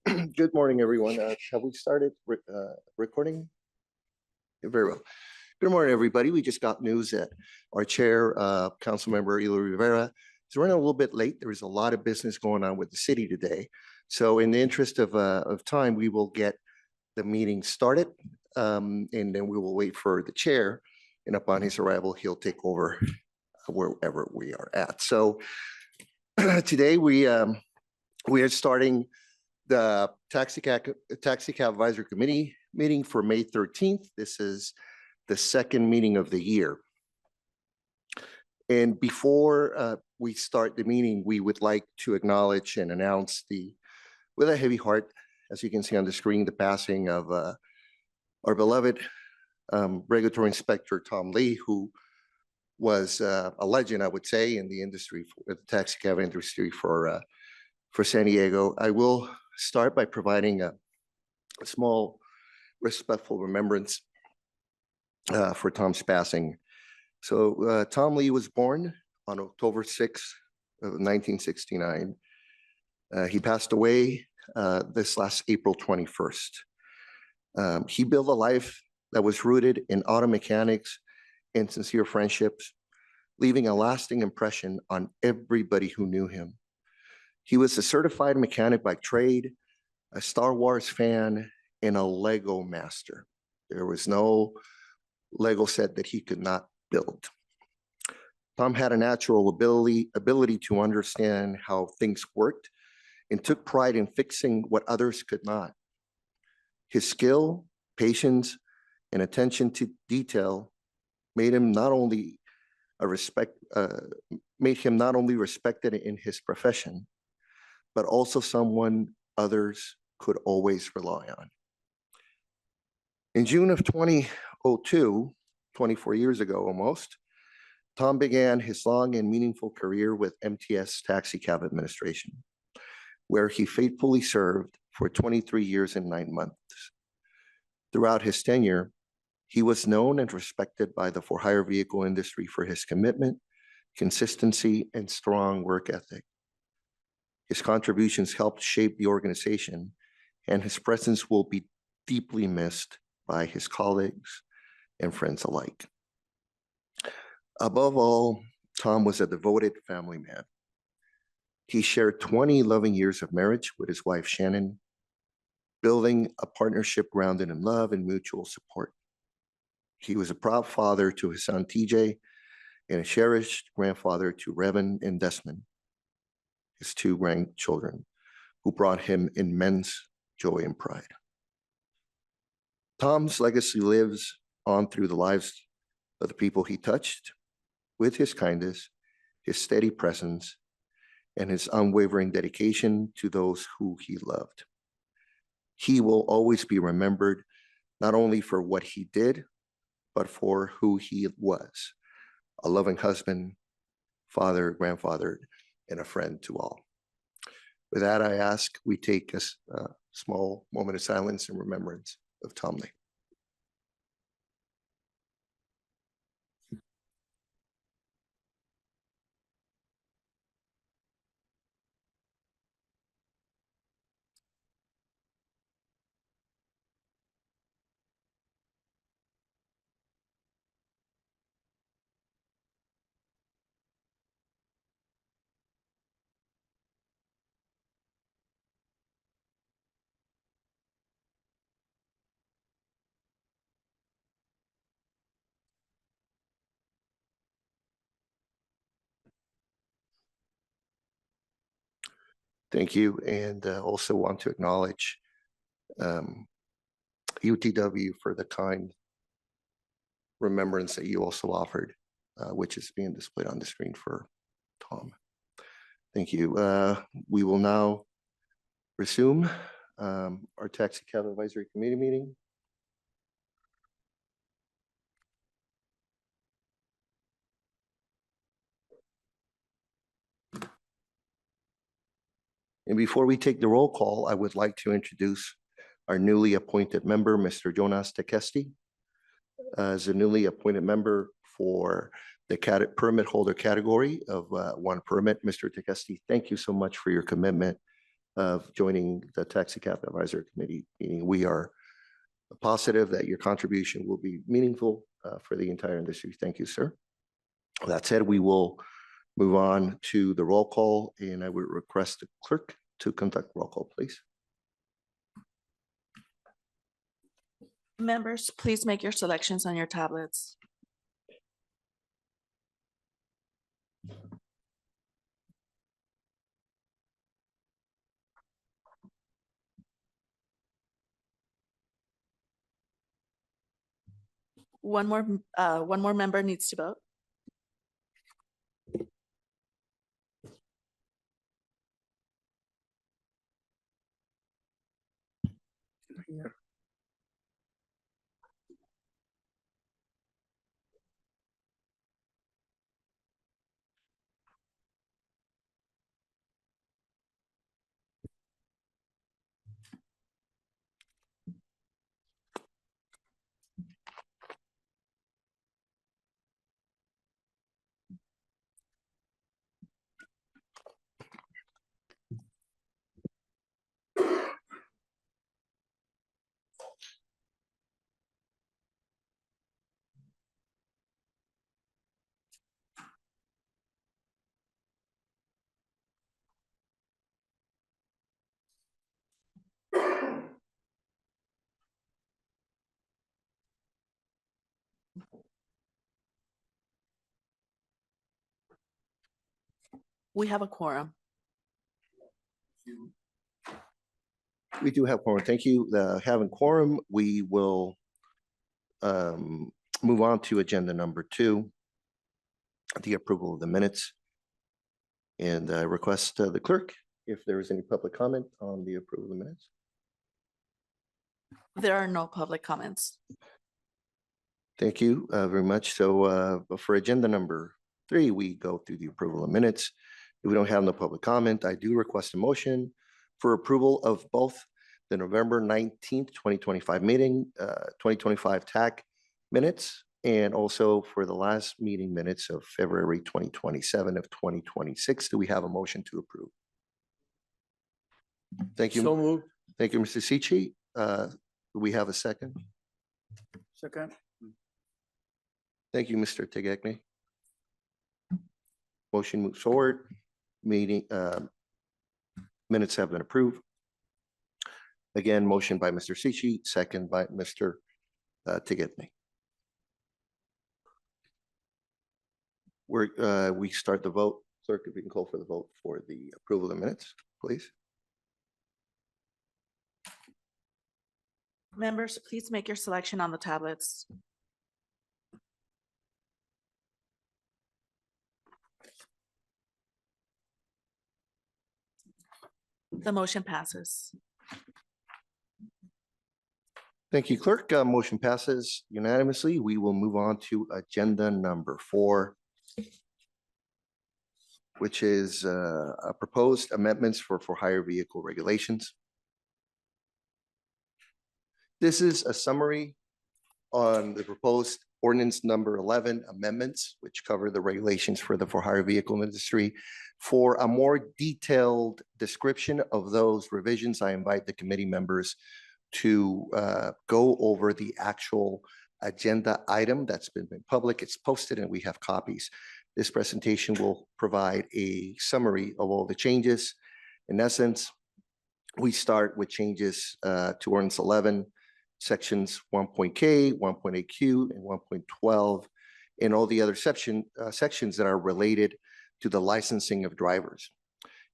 Good morning, everyone. Have we started recording? Very well. Good morning, everybody. We just got news that our chair, Councilmember Elo Rivera, is running a little bit late. There is a lot of business going on with the city today. So in the interest of time, we will get the meeting started, and then we will wait for the chair. And upon his arrival, he'll take over wherever we are at. So today we are starting the Taxicab Advisory Committee meeting for May 13th. This is the second meeting of the year. And before we start the meeting, we would like to acknowledge and announce with a heavy heart, as you can see on the screen, the passing of our beloved regulatory inspector, Tom Lee, who was a legend, I would say, in the industry, the taxicab industry for San Diego. I will start by providing a small respectful remembrance for Tom's passing. So Tom Lee was born on October 6th of 1969. He passed away this last April 21st. He built a life that was rooted in auto mechanics and sincere friendships, leaving a lasting impression on everybody who knew him. He was a certified mechanic by trade, a Star Wars fan, and a Lego master. There was no Lego set that he could not build. Tom had a natural ability to understand how things worked and took pride in fixing what others could not. His skill, patience, and attention to detail made him not only respected in his profession, but also someone others could always rely on. In June of 2002, 24 years ago almost, Tom began his long and meaningful career with MTS Taxicab administration, where he faithfully served for 23 years and 9 months. Throughout his tenure, he was known and respected by the for-hire vehicle industry for his commitment, consistency, and strong work ethic. His contributions helped shape the organization, and his presence will be deeply missed by his colleagues and friends alike. Above all, Tom was a devoted family man. He shared 20 loving years of marriage with his wife, Shannon, building a partnership grounded in love and mutual support. He was a proud father to his son, TJ, and a cherished grandfather to Revan and Desmond, his 2 grandchildren, who brought him immense joy and pride. Tom's legacy lives on through the lives of the people he touched with his kindness, his steady presence, and his unwavering dedication to those who he loved. He will always be remembered not only for what he did, but for who he was, a loving husband, father, grandfather, and a friend to all. With that, I ask we take a small moment of silence in remembrance of Tom Lee. Thank you, and also want to acknowledge UTW for the kind remembrance that you also offered, which is being displayed on the screen for Tom. Thank you. We will now resume our Taxicab Advisory Committee meeting. And before we take the roll call, I would like to introduce our newly appointed member, Mr. Jonas Tekesti. As a newly appointed member for the permit holder category of 1 permit, Mr. Tekesti, thank you so much for your commitment of joining the Taxicab Advisory Committee meeting. We are positive that your contribution will be meaningful for the entire industry. Thank you, sir. That said, we will move on to the roll call, and I would request the clerk to conduct roll call, please. Members, please make your selections on your tablets. One more member needs to vote. We have a quorum. We do have quorum. Thank you. Having quorum, we will move on to agenda number 2, the approval of the minutes. And I request the clerk if there is any public comment on the approval of the minutes. There are no public comments. Thank you very much. So for agenda number 3, we go through the approval of minutes. If we don't have no public comment, I do request a motion for approval of both the November 19th, 2025 meeting, 2025 TAC minutes, and also for the last meeting minutes of February 2027 of 2026. Do we have a motion to approve? Thank you. So moved. Thank you, Mr. Cici. Do we have a second? Second. Thank you, Mr. Tegekne. Motion moves forward. Meeting minutes have been approved. Again, motion by Mr. Cici, second by Mr. Tegekne. We start the vote. Clerk, if we can call for the vote for the approval of the minutes, please. Members, please make your selection on the tablets. The motion passes. Thank you, clerk. Motion passes unanimously. We will move on to agenda number 4, which is proposed amendments for hire vehicle regulations. This is a summary on the proposed ordinance number 11 amendments, which cover the regulations for the for-hire vehicle industry. For a more detailed description of those revisions, I invite the committee members to go over the actual agenda item that's been made public. It's posted and we have copies. This presentation will provide a summary of all the changes. In essence, we start with changes to ordinance 11, sections 1.K, 1.8Q, and 1.12, and all the other sections that are related to the licensing of drivers.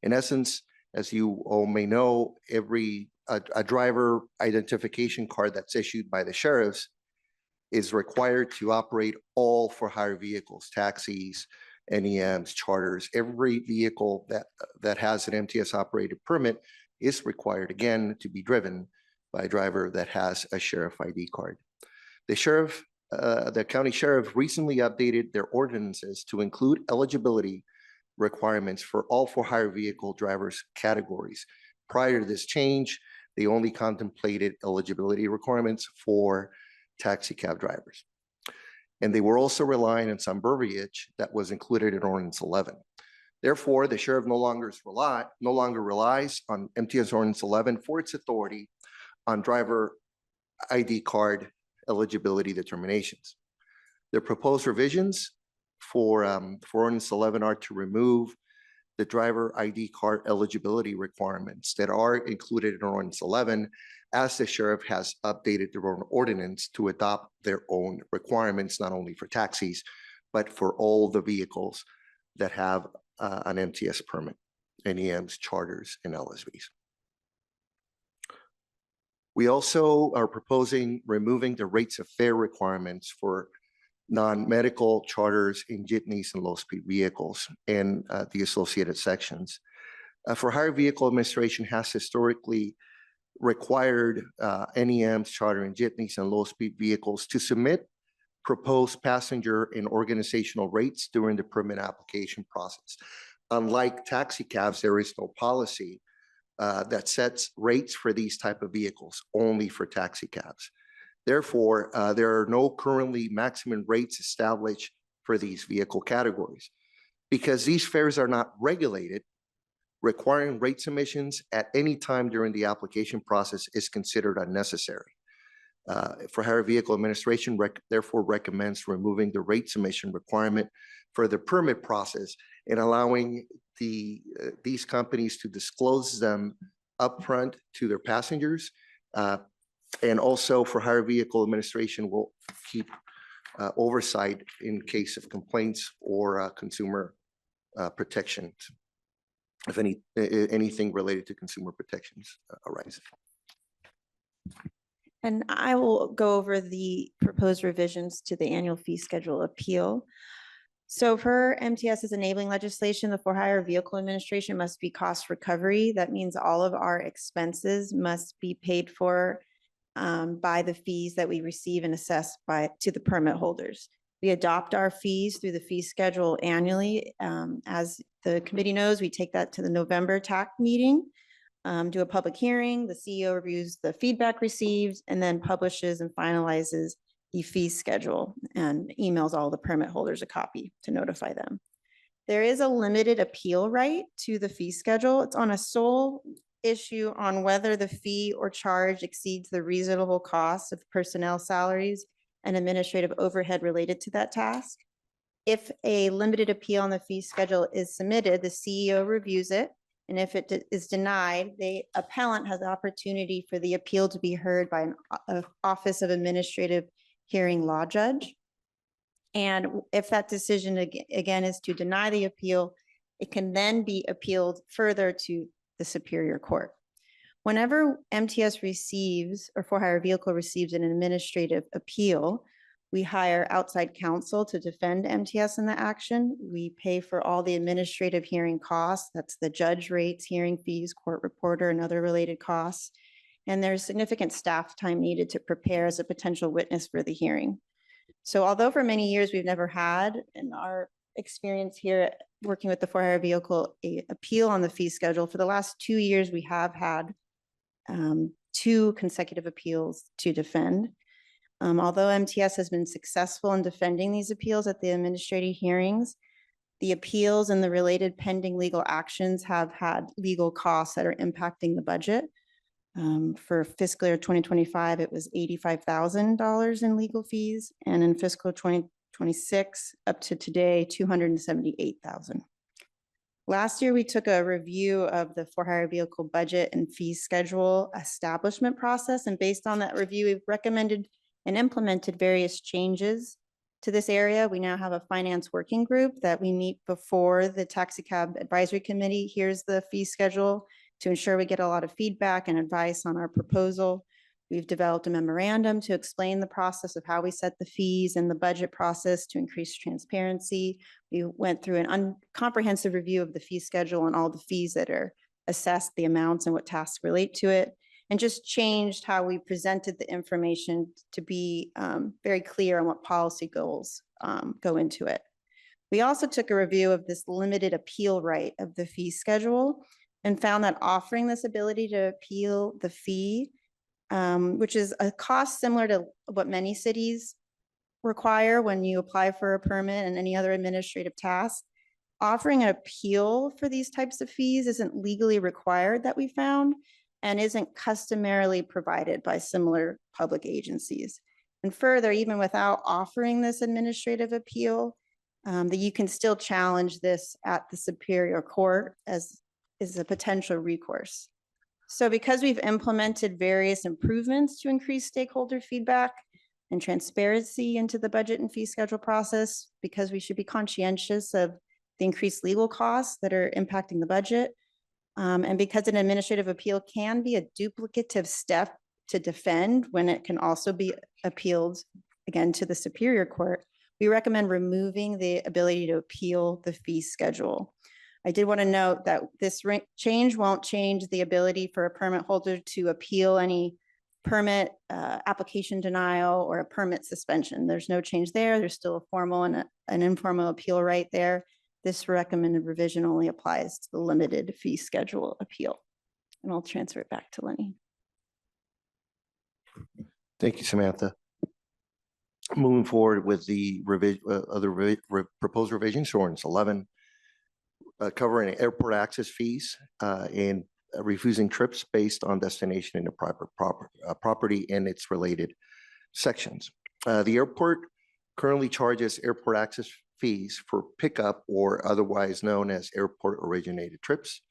In essence, as you all may know, a driver identification card that's issued by the sheriffs is required to operate all for-hire vehicles, taxis, NEMs, charters. Every vehicle that has an MTS operated permit is required, again, to be driven by a driver that has a sheriff ID card. The county sheriff recently updated their ordinances to include eligibility requirements for all for-hire vehicle drivers categories. Prior to this change, they only contemplated eligibility requirements for taxi cab drivers. And they were also relying on some verbiage that was included in ordinance 11. Therefore, the sheriff no longer relies on MTS Ordinance 11 for its authority on driver ID card eligibility determinations. The proposed revisions for Ordinance 11 are to remove the driver ID card eligibility requirements that are included in Ordinance 11, as the sheriff has updated their own ordinance to adopt their own requirements, not only for taxis, but for all the vehicles that have an MTS permit, NEMs, charters, and LSVs. We also are proposing removing the rates of fare requirements for non-medical charters in jitneys and low-speed vehicles and the associated sections. For hire vehicle administration has historically required NEMs, charter and jitneys and low-speed vehicles to submit proposed passenger and organizational rates during the permit application process. Unlike taxicabs, there is no policy that sets rates for these type of vehicles, only for taxicabs. Therefore, there are no currently maximum rates established for these vehicle categories. Because these fares are not regulated, requiring rate submissions at any time during the application process is considered unnecessary. For hire vehicle administration, therefore recommends removing the rate submission requirement for the permit process and allowing these companies to disclose them upfront to their passengers. And also for hire vehicle administration will keep oversight in case of complaints or consumer protections, if anything related to consumer protections arises. And I will go over the proposed revisions to the annual fee schedule appeal. So per MTS's enabling legislation, the for-hire vehicle administration must be cost recovery. That means all of our expenses must be paid for by the fees that we receive and assess to the permit holders. We adopt our fees through the fee schedule annually. As the committee knows, we take that to the November TAC meeting, do a public hearing. The CEO reviews the feedback received and then publishes and finalizes the fee schedule and emails all the permit holders a copy to notify them. There is a limited appeal right to the fee schedule. It's on a sole issue on whether the fee or charge exceeds the reasonable cost of personnel salaries and administrative overhead related to that task. If a limited appeal on the fee schedule is submitted, the CEO reviews it. And if it is denied, the appellant has the opportunity for the appeal to be heard by an Office of Administrative Hearing Law Judge. And if that decision again is to deny the appeal, it can then be appealed further to the Superior Court. Whenever MTS receives or for-hire vehicle receives an administrative appeal, we hire outside counsel to defend MTS in the action. We pay for all the administrative hearing costs. That's the judge rates, hearing fees, court reporter, and other related costs. And there's significant staff time needed to prepare as a potential witness for the hearing. So although for many years we've never had, in our experience here working with the for-hire vehicle, a appeal on the fee schedule, for the last 2 years, we have had 2 consecutive appeals to defend. Although MTS has been successful in defending these appeals at the administrative hearings, the appeals and the related pending legal actions have had legal costs that are impacting the budget. For fiscal year 2025, it was $85,000 in legal fees, and in fiscal 2026, up to today, $278,000. Last year, we took a review of the for-hire vehicle budget and fee schedule establishment process, and based on that review, we've recommended and implemented various changes to this area. We now have a finance working group that we meet before the Taxicab Advisory Committee hears the fee schedule to ensure we get a lot of feedback and advice on our proposal. We've developed a memorandum to explain the process of how we set the fees and the budget process to increase transparency. We went through an comprehensive review of the fee schedule and all the fees that are assessed, the amounts and what tasks relate to it, and just changed how we presented the information to be very clear on what policy goals go into it. We also took a review of this limited appeal right of the fee schedule and found that offering this ability to appeal the fee, which is a cost similar to what many cities require when you apply for a permit and any other administrative task, offering an appeal for these types of fees isn't legally required that we found and isn't customarily provided by similar public agencies. And further, even without offering this administrative appeal, that you can still challenge this at the Superior Court as is a potential recourse. So because we've implemented various improvements to increase stakeholder feedback and transparency into the budget and fee schedule process, because we should be conscientious of the increased legal costs that are impacting the budget, and because an administrative appeal can be a duplicative step to defend when it can also be appealed again to the Superior Court, we recommend removing the ability to appeal the fee schedule. I did want to note that this change won't change the ability for a permit holder to appeal any permit application denial or a permit suspension. There's no change there. There's still a formal and an informal appeal right there. This recommended revision only applies to the limited fee schedule appeal. And I'll transfer it back to Lenny. Thank you, Samantha. Moving forward with the proposed revisions, ordinance 11, covering airport access fees and refusing trips based on destination in the private property and its related sections. The airport currently charges airport access fees for pickup or otherwise known as airport originated trips.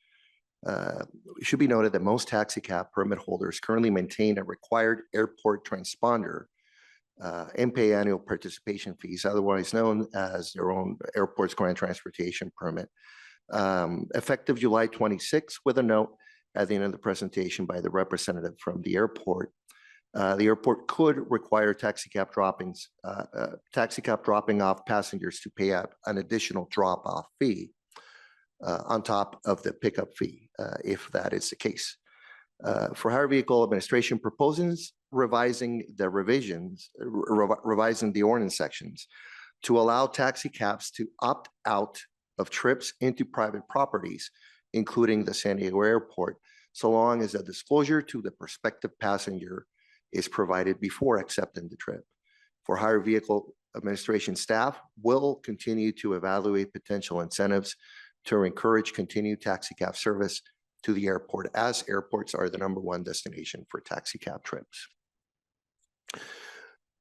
It should be noted that most taxicab permit holders currently maintain a required airport transponder and pay annual participation fees, otherwise known as their own airport's grant transportation permit. Effective July 26, with a note at the end of the presentation by the representative from the airport could require taxicab dropping off passengers to pay out an additional drop-off fee on top of the pickup fee, if that is the case. For hire vehicle administration proposes revising the ordinance sections to allow taxicabs to opt out of trips into private properties, including the San Diego airport, so long as a disclosure to the prospective passenger is provided before accepting the trip. For hire vehicle administration staff will continue to evaluate potential incentives to encourage continued taxicab service to the airport, as airports are the #1 destination for taxicab trips.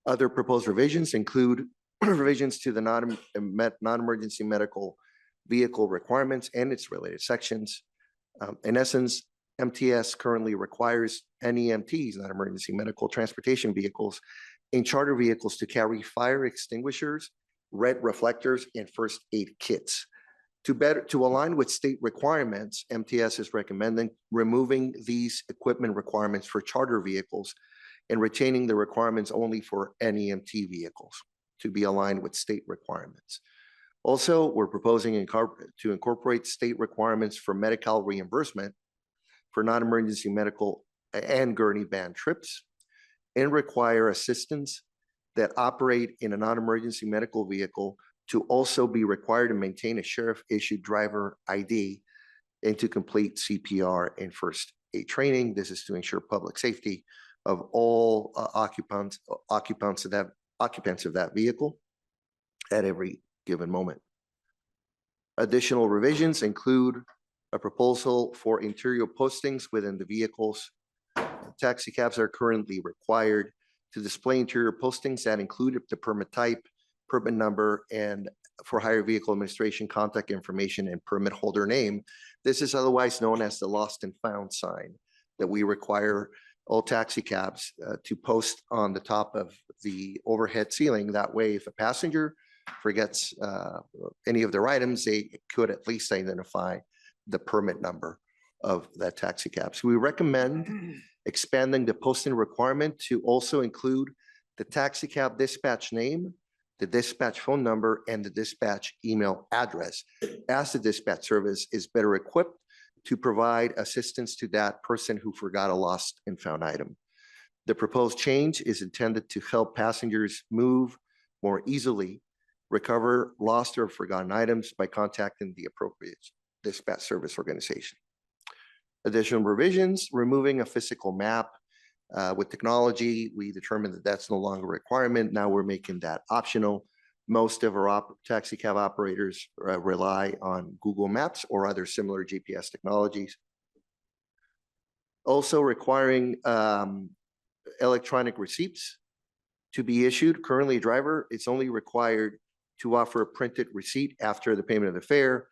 Other proposed revisions include revisions to the non-emergency medical vehicle requirements and its related sections. In essence, MTS currently requires NEMTs, non-emergency medical transportation vehicles, and charter vehicles to carry fire extinguishers, red reflectors, and first aid kits. To align with state requirements, MTS is recommending removing these equipment requirements for charter vehicles and retaining the requirements only for NEMT vehicles to be aligned with state requirements. Also, we're proposing to incorporate state requirements for medical reimbursement for non-emergency medical and gurney band trips, and require assistants that operate in a non-emergency medical vehicle to also be required to maintain a sheriff-issued driver ID and to complete CPR and first aid training. This is to ensure public safety of all occupants of that vehicle at every given moment. Additional revisions include a proposal for interior postings within the vehicles. Taxicabs are currently required to display interior postings that include the permit type, permit number, and for hire vehicle administration contact information and permit holder name. This is otherwise known as the lost and found sign that we require all taxicabs to post on the top of the overhead ceiling. That way, if a passenger forgets any of their items, they could at least identify the permit number of that taxicab. So we recommend expanding the posting requirement to also include the taxicab dispatch name, the dispatch phone number, and the dispatch email address, as the dispatch service is better equipped to provide assistance to that person who forgot a lost and found item. The proposed change is intended to help passengers move more easily, recover lost or forgotten items by contacting the appropriate dispatch service organization. Additional revisions, removing a physical map. With technology, we determined that that's no longer a requirement. Now we're making that optional. Most of our taxi cab operators rely on Google Maps or other similar GPS technologies. Also requiring electronic receipts to be issued. Currently, a driver is only required to offer a printed receipt after the payment of the fare.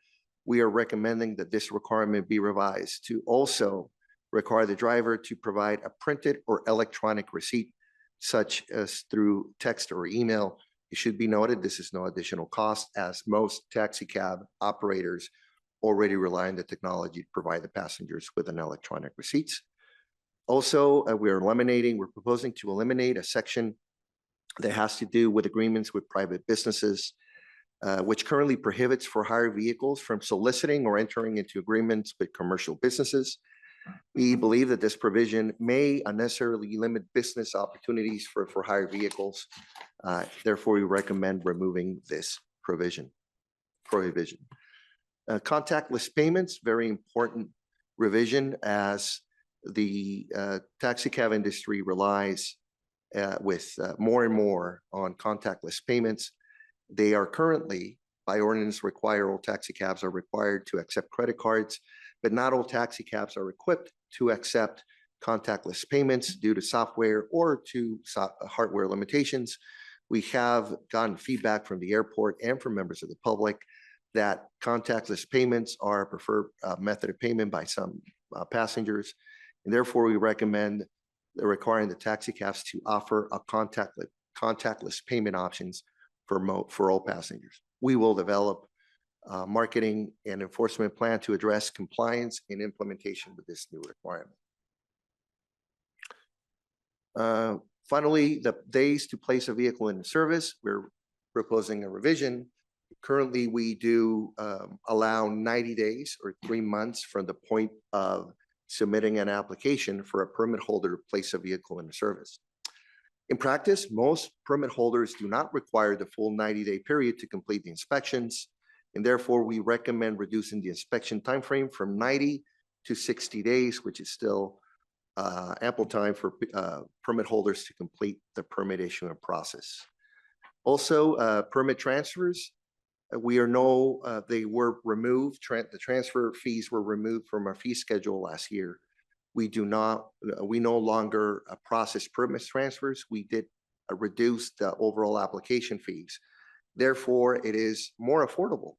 We are recommending that this requirement be revised to also require the driver to provide a printed or electronic receipt, such as through text or email. It should be noted, this is no additional cost, as most taxi cab operators already rely on the technology to provide the passengers with an electronic receipts. Also, we're proposing to eliminate a section that has to do with agreements with private businesses, which currently prohibits for hire vehicles from soliciting or entering into agreements with commercial businesses. We believe that this provision may unnecessarily limit business opportunities for hire vehicles. Therefore, we recommend removing this prohibition. Contactless payments, very important revision, as the taxi cab industry relies with more and more on contactless payments. They are currently, by ordinance, all taxi cabs are required to accept credit cards, but not all taxi cabs are equipped to accept contactless payments due to software or to hardware limitations. We have gotten feedback from the airport and from members of the public that contactless payments are a preferred method of payment by some passengers. And therefore, we recommend requiring the taxi cabs to offer a contactless payment options for all passengers. We will develop a marketing and enforcement plan to address compliance and implementation with this new requirement. Finally, the days to place a vehicle into service, we're proposing a revision. Currently, we do allow 90 days or 3 months from the point of submitting an application for a permit holder to place a vehicle into service. In practice, most permit holders do not require the full 90-day period to complete the inspections, and therefore we recommend reducing the inspection timeframe from 90 to 60 days, which is still ample time for permit holders to complete the permit issuance process. Also, permit transfers, they were removed. The transfer fees were removed from our fee schedule last year. We no longer process permit transfers. We did reduce the overall application fees. Therefore, it is more affordable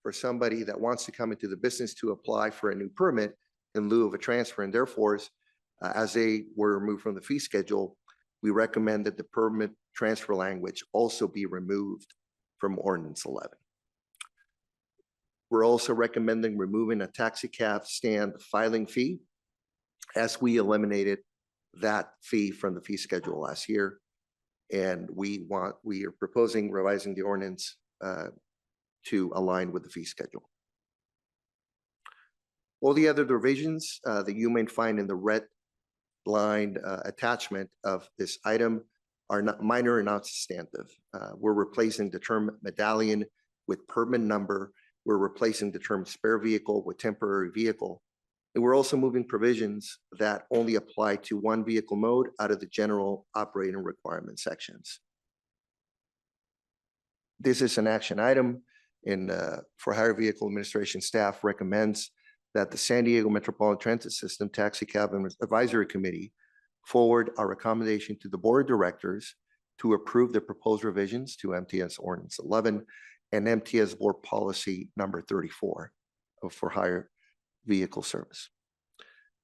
for somebody that wants to come into the business to apply for a new permit in lieu of a transfer. And therefore, as they were removed from the fee schedule, we recommend that the permit transfer language also be removed from Ordinance 11. We're also recommending removing a taxi cab stand filing fee, as we eliminated that fee from the fee schedule last year. And we are proposing revising the ordinance to align with the fee schedule. All the other revisions that you may find in the red line attachment of this item are not minor and not substantive. We're replacing the term medallion with permit number. We're replacing the term spare vehicle with temporary vehicle. And we're also moving provisions that only apply to one vehicle mode out of the general operating requirement sections. This is an action item for hire vehicle administration staff recommends that the San Diego Metropolitan Transit System Taxicab Advisory Committee forward a recommendation to the Board of Directors to approve the proposed revisions to MTS Ordinance 11 and MTS Board Policy number 34 for hire vehicle service.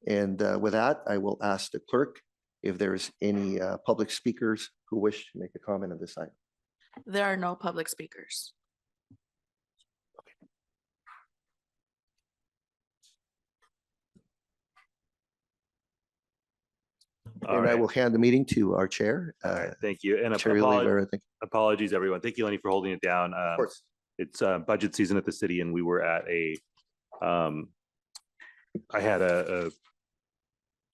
And with that, I will ask the clerk if there's any public speakers who wish to make a comment on this item. There are no public speakers. And I will hand the meeting to our chair. All right, thank you. And Chair Oliveira, thank you. apologies, everyone. Thank you, Lenny, for holding it down. Of course. It's budget season at the city, and we were at I had a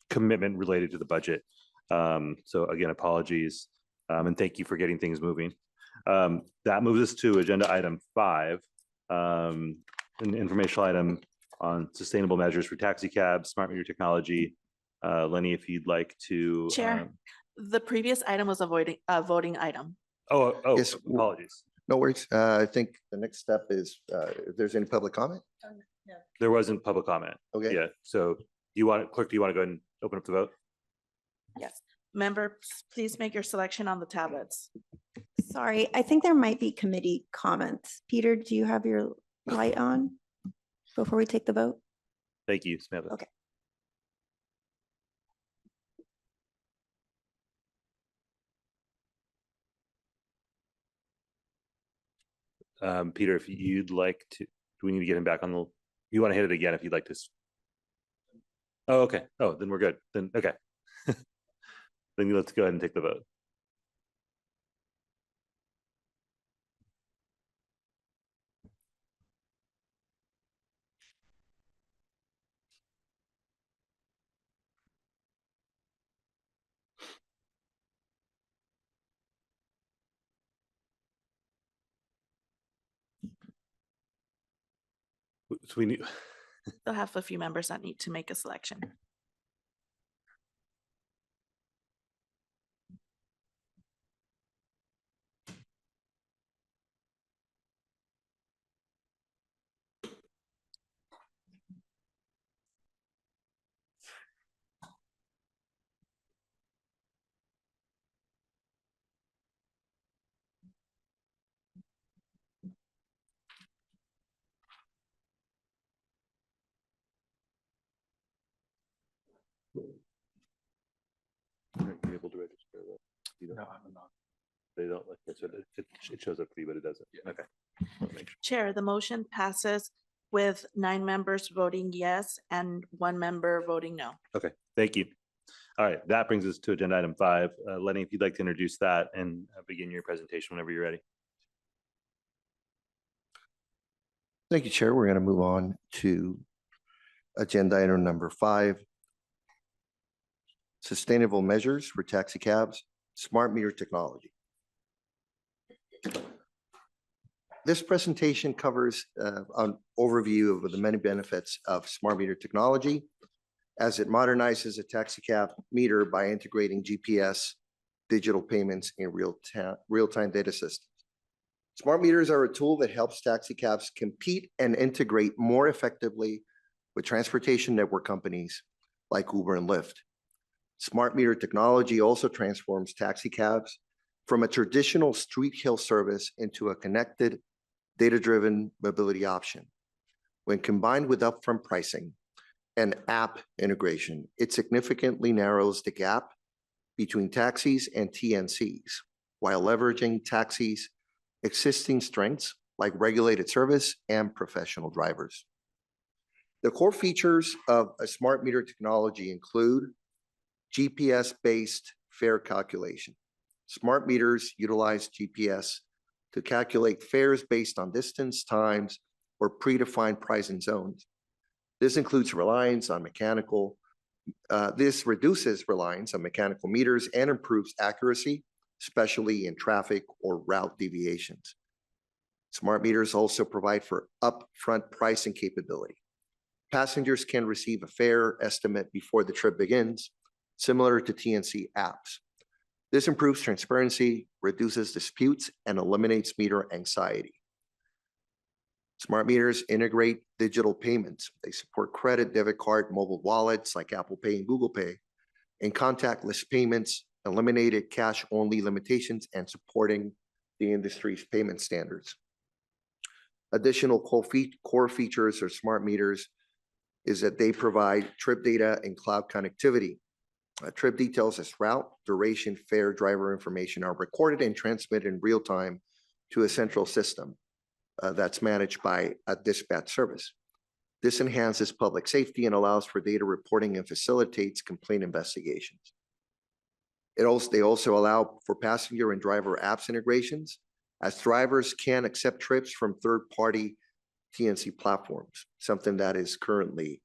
commitment related to the budget. So again, apologies, and thank you for getting things moving. That moves us to agenda item 5, an informational item on sustainable measures for taxi cabs, smart meter technology. Lenny, if you'd like to. Chair, the previous item was a voting item. Oh, Yes. apologies. No worries. I think the next step is, if there's any public comment. There wasn't public comment. Okay. Yeah, so clerk, do you want to go ahead and open up the vote? Yes. Members, please make your selection on the tablets. Sorry, I think there might be committee comments. Peter, do you have your light on before we take the vote? Thank you, Samantha. Okay. Peter, if you'd like to, do we need to get him back on the, you want to hit it again if you'd like to? Oh, okay. Oh, then we're good. Then, okay. Then let's go ahead and take the vote. So we need, Still have a few members that need to make a selection. are you able to register that? You don't- I'm not. They don't like it, so it shows up for you, but it doesn't. Okay. I'll make sure. Chair, the motion passes with 9 members voting yes and 1 member voting no. Okay, thank you. All right, that brings us to agenda item 5. Lenny, if you'd like to introduce that and begin your presentation whenever you're ready. Thank you, Chair. We're going to move on to agenda item number 5. Sustainable measures for taxicabs, smart meter technology. This presentation covers an overview of the many benefits of smart meter technology as it modernizes a taxicab meter by integrating GPS, digital payments, and real-time data systems. Smart meters are a tool that helps taxicabs compete and integrate more effectively with transportation network companies like Uber and Lyft. Smart meter technology also transforms taxicabs from a traditional street hail service into a connected, data-driven mobility option. When combined with upfront pricing and app integration, it significantly narrows the gap between taxis and TNCs while leveraging taxis' existing strengths like regulated service and professional drivers. The core features of a smart meter technology include GPS-based fare calculation. Smart meters utilize GPS to calculate fares based on distance, times, or predefined pricing zones. This includes reliance on this reduces reliance on mechanical meters and improves accuracy, especially in traffic or route deviations. Smart meters also provide for upfront pricing capability. Passengers can receive a fare estimate before the trip begins, similar to TNC apps. This improves transparency, reduces disputes, and eliminates meter anxiety. Smart meters integrate digital payments. They support credit, debit card, mobile wallets like Apple Pay and Google Pay, and contactless payments, eliminated cash-only limitations, and supporting the industry's payment standards. Additional core features of smart meters is that they provide trip data and cloud connectivity. Trip details as route, duration, fare, driver information are recorded and transmitted in real time to a central system that's managed by a dispatch service. This enhances public safety and allows for data reporting and facilitates complaint investigations. They also allow for passenger and driver apps integrations, as drivers can accept trips from third-party TNC platforms, something that is currently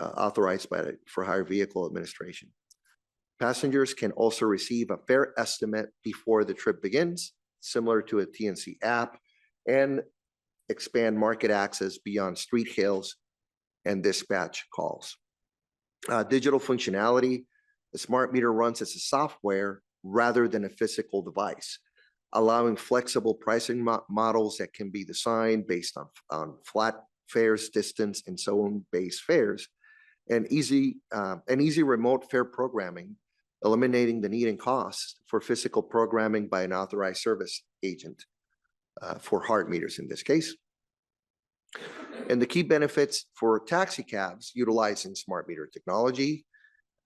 authorized by the For-Hire Vehicle Administration. Passengers can also receive a fare estimate before the trip begins, similar to a TNC app, and expand market access beyond street hails and dispatch calls. Digital functionality, the smart meter runs as a software rather than a physical device. allowing flexible pricing models that can be designed based on flat fares, distance, and zone-based fares, and easy remote fare programming, eliminating the need and cost for physical programming by an authorized service agent for hard meters in this case. And the key benefits for taxicabs utilizing smart meter technology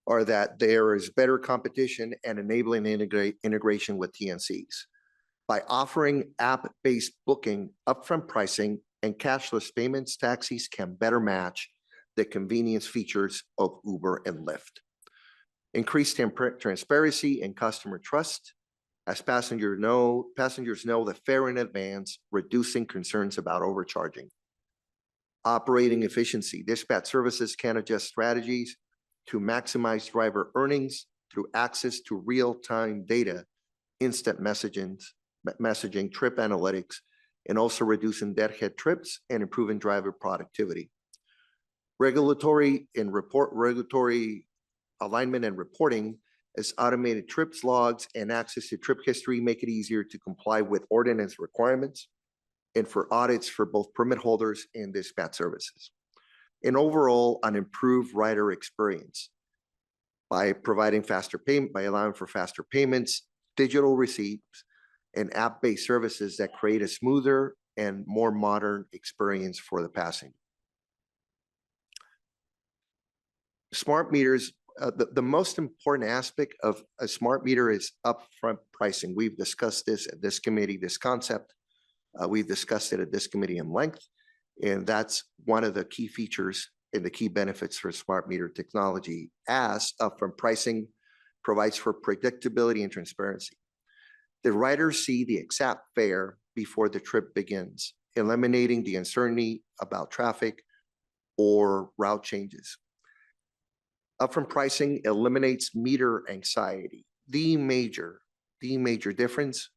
are that there is better competition and enabling integration with TNCs. By offering app-based booking, upfront pricing, and cashless payments, taxis can better match the convenience features of Uber and Lyft. Increased transparency and customer trust, as passengers know the fare in advance, reducing concerns about overcharging. Operating efficiency, dispatch services can adjust strategies to maximize driver earnings through access to real-time data, instant messaging, trip analytics, and also reducing deadhead trips and improving driver productivity. Regulatory alignment and reporting, as automated trips logs and access to trip history make it easier to comply with ordinance requirements and for audits for both permit holders and dispatch services. And overall, an improved rider experience by providing by allowing for faster payments, digital receipts, and app-based services that create a smoother and more modern experience for the passenger. Smart meters, the most important aspect of a smart meter is upfront pricing. We've discussed this at this committee, this concept. We've discussed it at this committee in length, and that's one of the key features and the key benefits for smart meter technology, as upfront pricing provides for predictability and transparency. The riders see the exact fare before the trip begins, eliminating the uncertainty about traffic or route changes. Upfront pricing eliminates meter anxiety, the major difference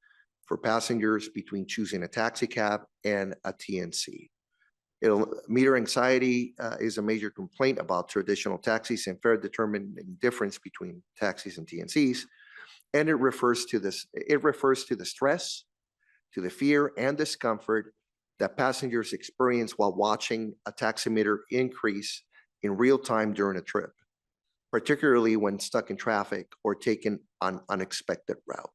for passengers between choosing a taxi cab and a TNC. Meter anxiety is a major complaint about traditional taxis and fare determining difference between taxis and TNCs. And it refers to the stress, to the fear and discomfort that passengers experience while watching a taximeter increase in real time during a trip, particularly when stuck in traffic or taking an unexpected route.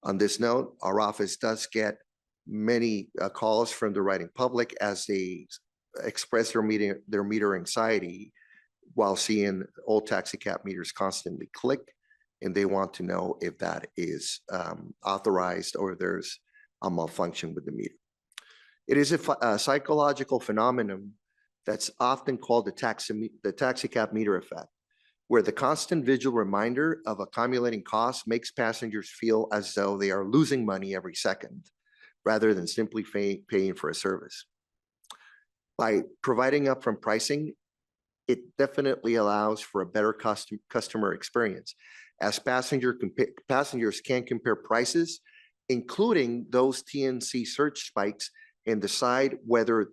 On this note, our office does get many calls from the riding public as they express their meter anxiety while seeing old taxi cab meters constantly click, and they want to know if that is authorized or if there's a malfunction with the meter. It is a psychological phenomenon that's often called the taxi cab meter effect, where the constant visual reminder of accumulating costs makes passengers feel as though they are losing money every second, rather than simply paying for a service. By providing upfront pricing, it definitely allows for a better customer experience, as passengers can compare prices, including those TNC surge spikes, and decide whether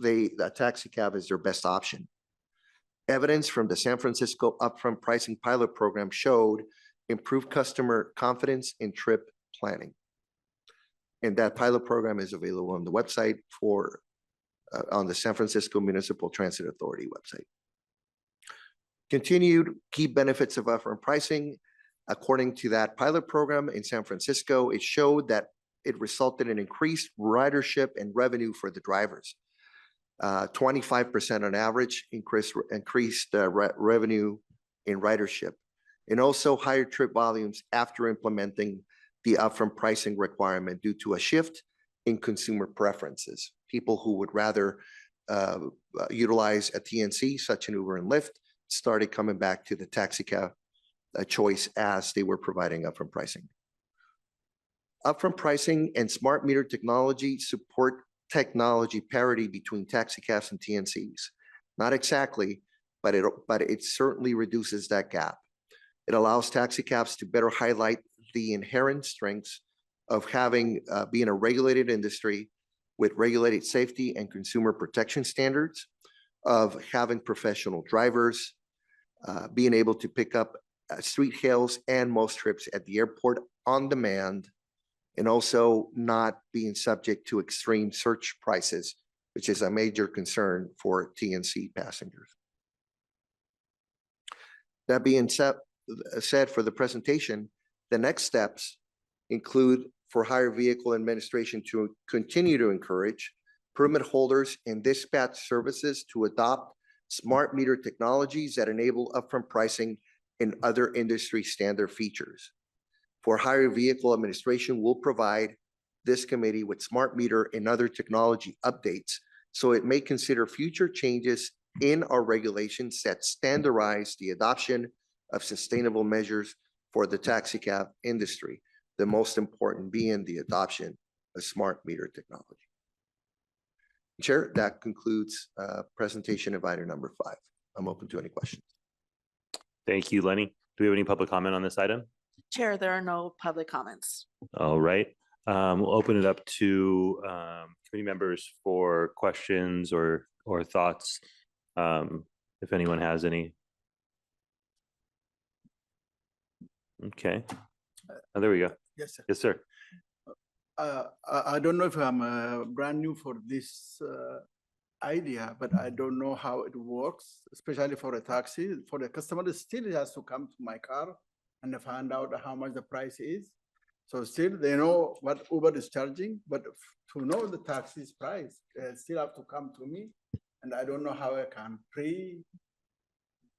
a taxi cab is their best option. Evidence from the San Francisco upfront pricing pilot program showed improved customer confidence in trip planning. And that pilot program is available on the website on the San Francisco Municipal Transit Authority website. Continued key benefits of upfront pricing. According to that pilot program in San Francisco, it showed that it resulted in increased ridership and revenue for the drivers. 25% on average increased revenue in ridership, and also higher trip volumes after implementing the upfront pricing requirement due to a shift in consumer preferences. People who would rather utilize a TNC, such as Uber and Lyft, started coming back to the taxicab choice as they were providing upfront pricing. Upfront pricing and smart meter technology support technology parity between taxicabs and TNCs. Not exactly, but it certainly reduces that gap. It allows taxicabs to better highlight the inherent strengths of being a regulated industry with regulated safety and consumer protection standards, of having professional drivers, being able to pick up street hails and most trips at the airport on demand, and also not being subject to extreme surge prices, which is a major concern for TNC passengers. That being said for the presentation, the next steps include for hire vehicle administration to continue to encourage permit holders and dispatch services to adopt smart meter technologies that enable upfront pricing and other industry standard features. For hire vehicle administration, will provide this committee with smart meter and other technology updates so it may consider future changes in our regulations that standardize the adoption of sustainable measures for the taxicab industry, the most important being the adoption of smart meter technology. Chair, that concludes presentation of item number 5. I'm open to any questions. Thank you, Lenny. Do we have any public comment on this item? Chair, there are no public comments. All right. We'll open it up to committee members for questions or thoughts, if anyone has any. Okay. Oh, there we go. Yes, sir. Yes, sir. I don't know if I'm brand new for this idea, but I don't know how it works, especially for a taxi. For the customer, still has to come to my car and find out how much the price is. So still they know what Uber is charging, but to know the taxi's price, they still have to come to me, and I don't know how I can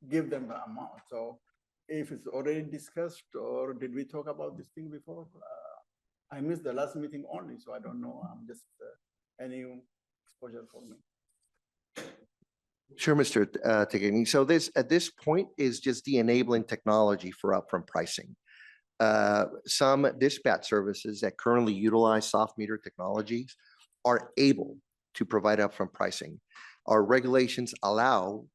give them the amount. So if it's already discussed, or did we talk about this thing before? I missed the last meeting only, so I don't know. I'm just any exposure for me. Sure, Mr. Tegani. So this at this point is just the enabling technology for upfront pricing. Some dispatch services that currently utilize soft meter technologies are able to provide upfront pricing. Our regulations allow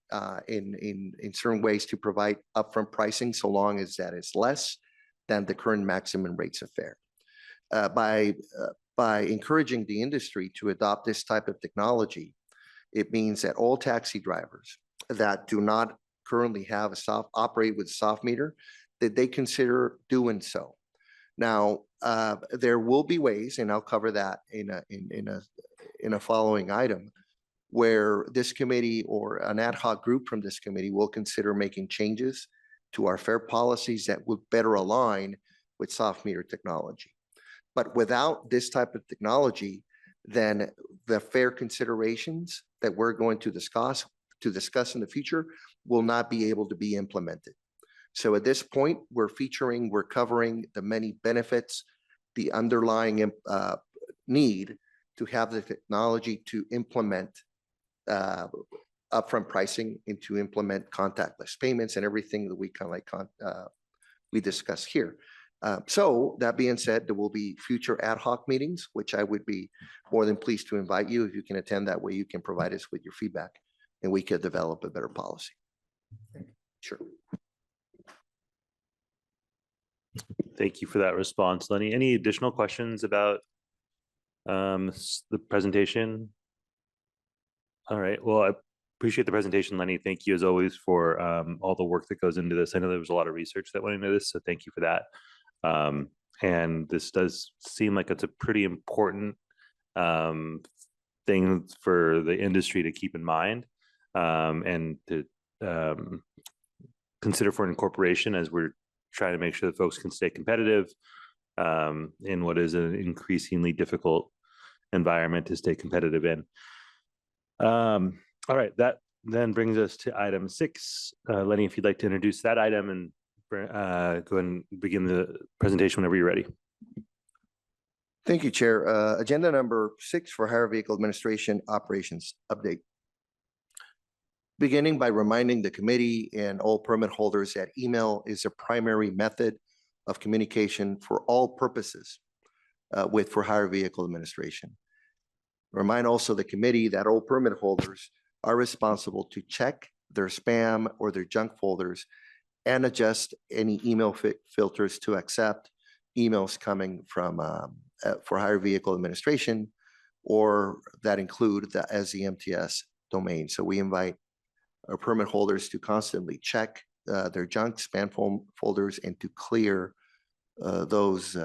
in certain ways to provide upfront pricing so long as that is less than the current maximum rates of fare. By encouraging the industry to adopt this type of technology, it means that all taxi drivers that do not currently have operate with soft meter, that they consider doing so. Now, there will be ways, and I'll cover that in a following item, where this committee or an ad hoc group from this committee will consider making changes to our fare policies that would better align with soft meter technology. But without this type of technology, then the fare considerations that we're going to discuss in the future will not be able to be implemented. So at this point, we're covering the many benefits, the underlying need to have the technology to implement upfront pricing and to implement contactless payments and everything that we kind of we discuss here. So that being said, there will be future ad hoc meetings, which I would be more than pleased to invite you. If you can attend, that way you can provide us with your feedback and we could develop a better policy. Sure. Thank you for that response, Lenny. Any additional questions about the presentation? All right. Well, I appreciate the presentation, Lenny. Thank you as always for all the work that goes into this. I know there was a lot of research that went into this, so thank you for that. And this does seem like it's a pretty important thing for the industry to keep in mind and to consider for incorporation as we're trying to make sure that folks can stay competitive in what is an increasingly difficult environment to stay competitive in. All right, that then brings us to item 6. Lenny, if you'd like to introduce that item and go ahead and begin the presentation whenever you're ready. Thank you, Chair. Agenda number 6 for hire vehicle administration operations update. Beginning by reminding the committee and all permit holders that email is a primary method of communication for all purposes for hire vehicle administration. Remind also the committee that all permit holders are responsible to check their spam or their junk folders and adjust any email filters to accept emails coming from for hire vehicle administration or that include as the MTS domain. So we invite our permit holders to constantly check their junk spam folders and to clear those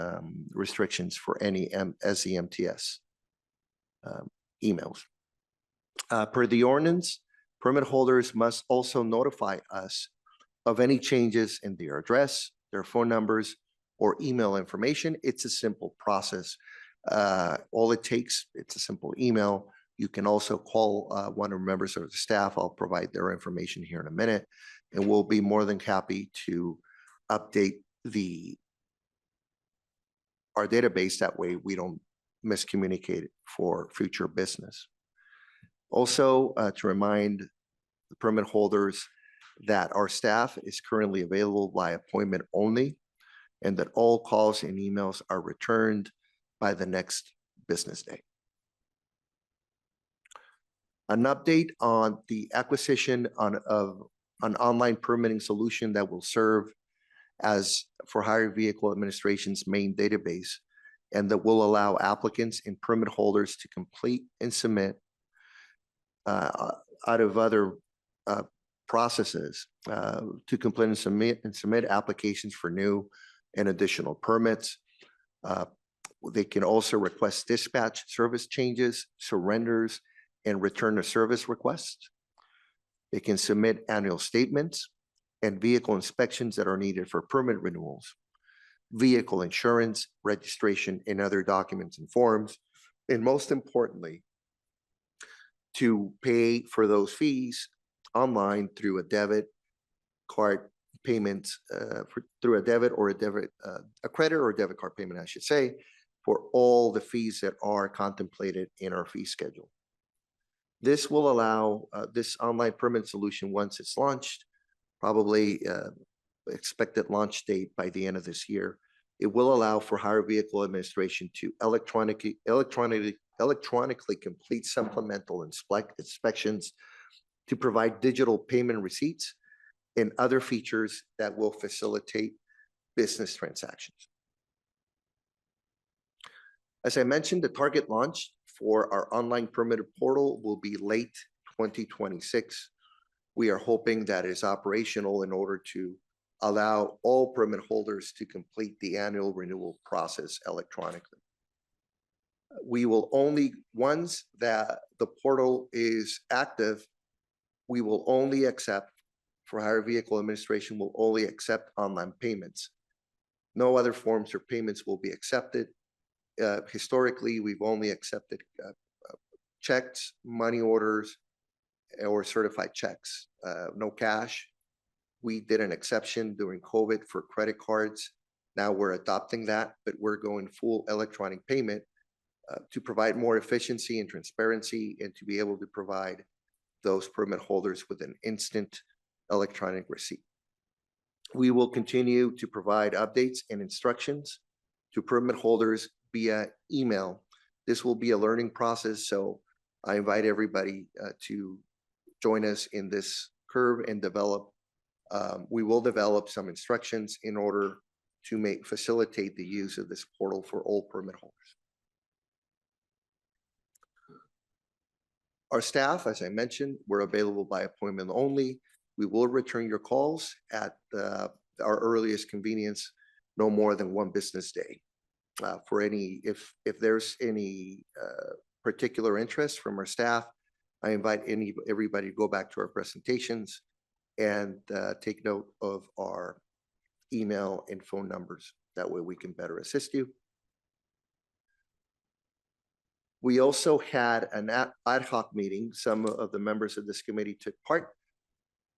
restrictions for any SEMTS emails. Per the ordinance, permit holders must also notify us of any changes in their address, their phone numbers, or email information. It's a simple process. All it takes, it's a simple email. You can also call one of the members of the staff. I'll provide their information here in a minute, and we'll be more than happy to update our database. That way we don't miscommunicate for future business. Also, to remind the permit holders that our staff is currently available by appointment only, and that all calls and emails are returned by the next business day. An update on the acquisition of an online permitting solution that will serve as for hire vehicle administration's main database, and that will allow applicants and permit holders to complete and submit out of other processes to complete and submit applications for new and additional permits. They can also request dispatch service changes, surrenders, and return to service requests. They can submit annual statements and vehicle inspections that are needed for permit renewals, vehicle insurance, registration, and other documents and forms. And most importantly, to pay for those fees online through a debit card payment, through a debit or a credit or a debit card payment, I should say, for all the fees that are contemplated in our fee schedule. This will allow this online permit solution, once it's launched, probably expected launch date by the end of this year. It will allow for hire vehicle administration to electronically complete supplemental inspections, to provide digital payment receipts, and other features that will facilitate business transactions. As I mentioned, the target launch for our online permitted portal will be late 2026. We are hoping that it is operational in order to allow all permit holders to complete the annual renewal process electronically. We will only, once that the portal is active, we will only accept, for hire vehicle administration, will only accept online payments. No other forms or payments will be accepted. Historically, we've only accepted checks, money orders, or certified checks, no cash. We did an exception during COVID for credit cards. Now we're adopting that, but we're going full electronic payment to provide more efficiency and transparency, and to be able to provide those permit holders with an instant electronic receipt. We will continue to provide updates and instructions to permit holders via email. This will be a learning process, so I invite everybody to join us in this curve and develop. We will develop some instructions in order to facilitate the use of this portal for all permit holders. Our staff, as I mentioned, we're available by appointment only. We will return your calls at our earliest convenience, no more than one business day. For any, if there's any particular interest from our staff, I invite everybody to go back to our presentations and take note of our email and phone numbers. That way we can better assist you. We also had an ad hoc meeting. Some of the members of this committee took part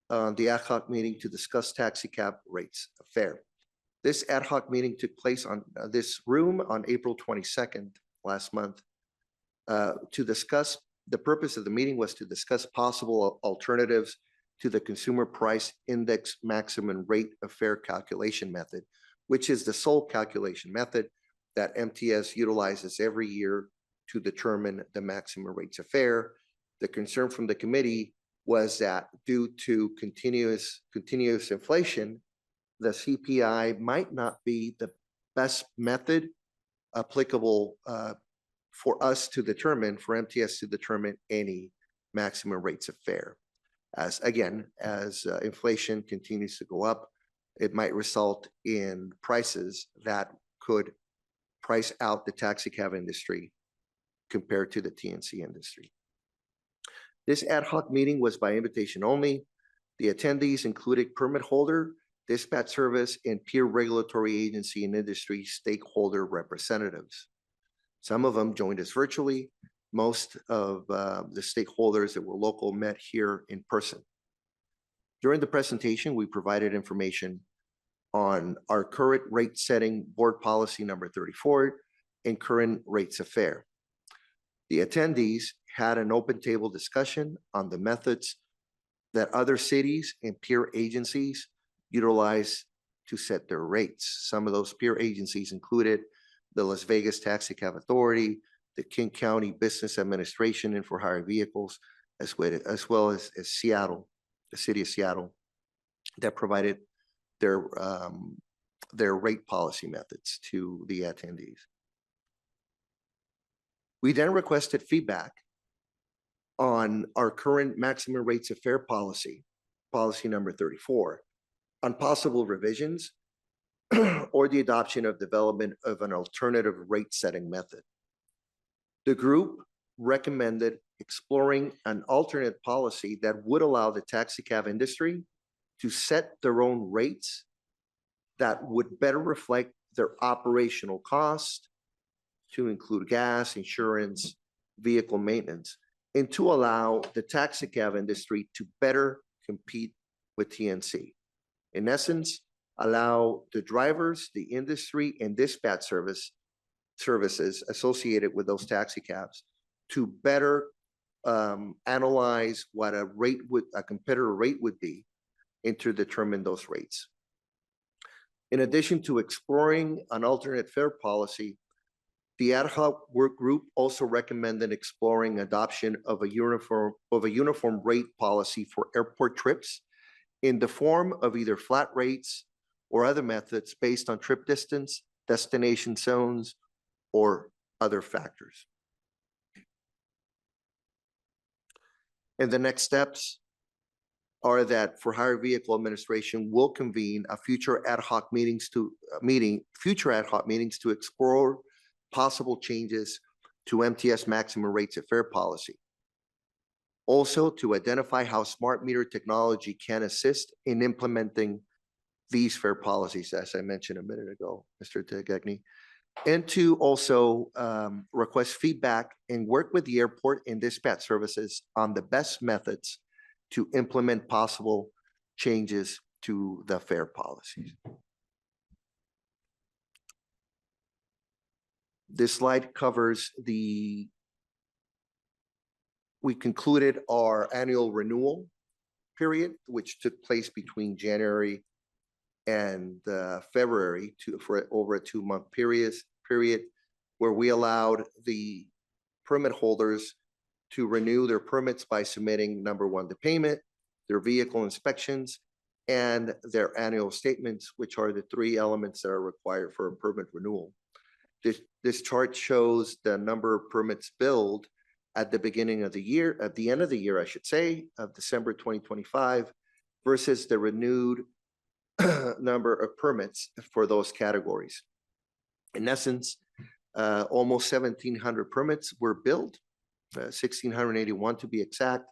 on the ad hoc meeting to discuss taxicab rates fare. This ad hoc meeting took place on this room on April 22nd last month. To discuss, the purpose of the meeting was to discuss possible alternatives to the consumer price index maximum rate of fare calculation method, which is the sole calculation method that MTS utilizes every year to determine the maximum rates of fare. The concern from the committee was that due to continuous inflation, the CPI might not be the best method applicable for us to determine, for MTS to determine any maximum rates of fare. As inflation continues to go up, it might result in prices that could price out the taxi cab industry compared to the TNC industry. This ad hoc meeting was by invitation only. The attendees included permit holder, dispatch service, and peer regulatory agency and industry stakeholder representatives. Some of them joined us virtually. Most of the stakeholders that were local met here in person. During the presentation, we provided information on our current rate setting board policy number 34 and current rates of fare. The attendees had an open table discussion on the methods that other cities and peer agencies utilize to set their rates. Some of those peer agencies included the Las Vegas Taxicab Authority, the King County Business Administration and for hire vehicles, as well as Seattle, the city of Seattle, that provided their rate policy methods to the attendees. We then requested feedback on our current maximum rates of fare policy, policy number 34, on possible revisions or the adoption of development of an alternative rate setting method. The group recommended exploring an alternate policy that would allow the taxi cab industry to set their own rates that would better reflect their operational cost, to include gas, insurance, vehicle maintenance, and to allow the taxi cab industry to better compete with TNC. In essence, allow the drivers, the industry, and dispatch services associated with those taxi cabs to better analyze what a competitor rate would be and to determine those rates. In addition to exploring an alternate fare policy, the ad hoc work group also recommended exploring adoption of a uniform rate policy for airport trips in the form of either flat rates or other methods based on trip distance, destination zones, or other factors. And the next steps are that for hire vehicle administration will convene a future ad hoc meetings to explore possible changes to MTS maximum rates of fare policy. Also, to identify how smart meter technology can assist in implementing these fare policies, as I mentioned a minute ago, Mr. Tegegni, and to also request feedback and work with the airport and dispatch services on the best methods to implement possible changes to the fare policies. This slide covers we concluded our annual renewal period, which took place between January and February for over a 2-month period, where we allowed the permit holders to renew their permits by submitting, number one, the payment, their vehicle inspections, and their annual statements, which are the 3 elements that are required for a permit renewal. This chart shows the number of permits billed at the beginning of the year, at the end of the year, I should say, of December 2025, versus the renewed number of permits for those categories. In essence, almost 1,700 permits were billed, 1,681 to be exact,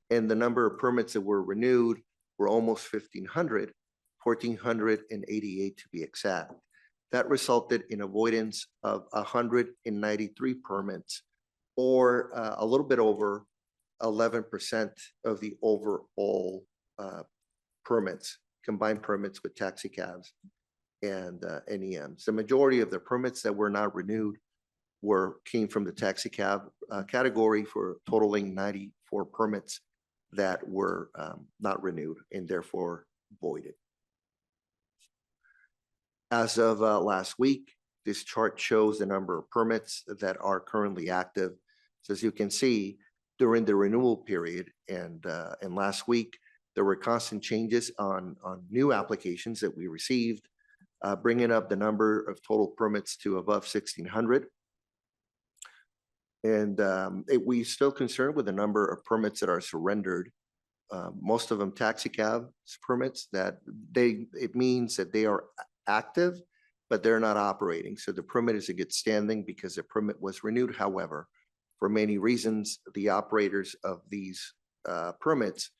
and the number of permits that were renewed were almost 1,500, 1,488 to be exact. That resulted in avoidance of 193 permits, or a little bit over 11% of the overall permits, combined permits with taxicabs and NEMs. The majority of the permits that were not renewed came from the taxicab category, for totaling 94 permits that were not renewed and therefore voided. As of last week, this chart shows the number of permits that are currently active. So as you can see, during the renewal period and last week, there were constant changes on new applications that we received, bringing up the number of total permits to above 1,600. And we're still concerned with the number of permits that are surrendered most of them taxicab permits that it means that they are active, but they're not operating. So the permit is in good standing because the permit was renewed. However, for many reasons, the operators of these permits